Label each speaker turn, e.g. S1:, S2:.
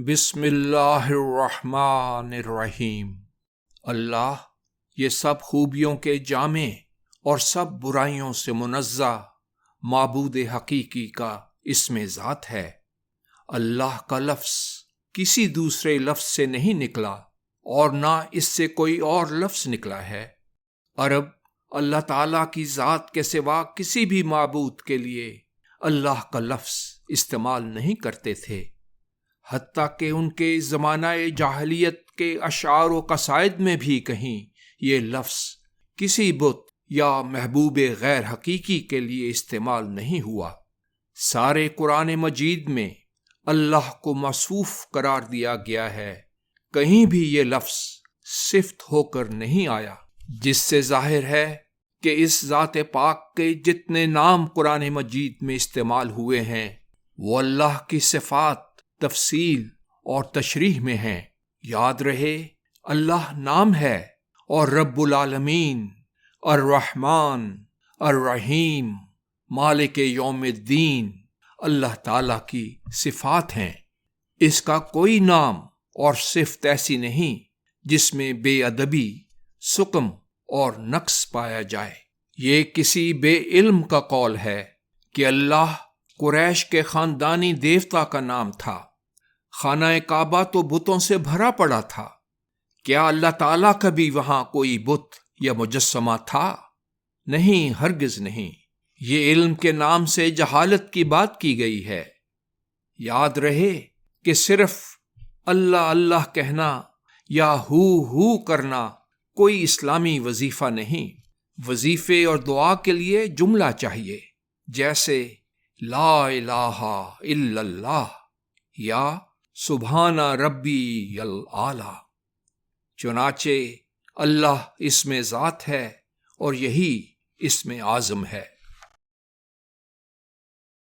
S1: بسم اللہ الرحمن الرحیم۔ اللہ یہ سب خوبیوں کے جامع اور سب برائیوں سے منزہ معبود حقیقی کا اسم ذات ہے۔ اللہ کا لفظ کسی دوسرے لفظ سے نہیں نکلا اور نہ اس سے کوئی اور لفظ نکلا ہے۔ عرب اللہ تعالیٰ کی ذات کے سوا کسی بھی معبود کے لیے اللہ کا لفظ استعمال نہیں کرتے تھے، حتیٰ کہ ان کے زمانہ جاہلیت کے اشعار و قصائد میں بھی کہیں یہ لفظ کسی بت یا محبوب غیر حقیقی کے لیے استعمال نہیں ہوا۔ سارے قرآن مجید میں اللہ کو موصوف قرار دیا گیا ہے، کہیں بھی یہ لفظ صفت ہو کر نہیں آیا، جس سے ظاہر ہے کہ اس ذات پاک کے جتنے نام قرآن مجید میں استعمال ہوئے ہیں وہ اللہ کی صفات، تفصیل اور تشریح میں ہیں۔ یاد رہے اللہ نام ہے اور رب العالمین، الرحمن، الرحیم، مالک یوم الدین اللہ تعالیٰ کی صفات ہیں۔ اس کا کوئی نام اور صفت ایسی نہیں جس میں بے ادبی، سقم اور نقص پایا جائے۔ یہ کسی بے علم کا قول ہے کہ اللہ قریش کے خاندانی دیوتا کا نام تھا۔ خانہ کعبہ تو بتوں سے بھرا پڑا تھا، کیا اللہ تعالیٰ کا بھی وہاں کوئی بت یا مجسمہ تھا؟ نہیں، ہرگز نہیں۔ یہ علم کے نام سے جہالت کی بات کی گئی ہے۔ یاد رہے کہ صرف اللہ اللہ کہنا یا ہو کرنا کوئی اسلامی وظیفہ نہیں۔ وظیفے اور دعا کے لیے جملہ چاہیے، جیسے لا الہ الا اللہ یا سبحان ربی العالی۔ چنانچہ اللہ اسم ذات ہے اور یہی اسم اعظم ہے۔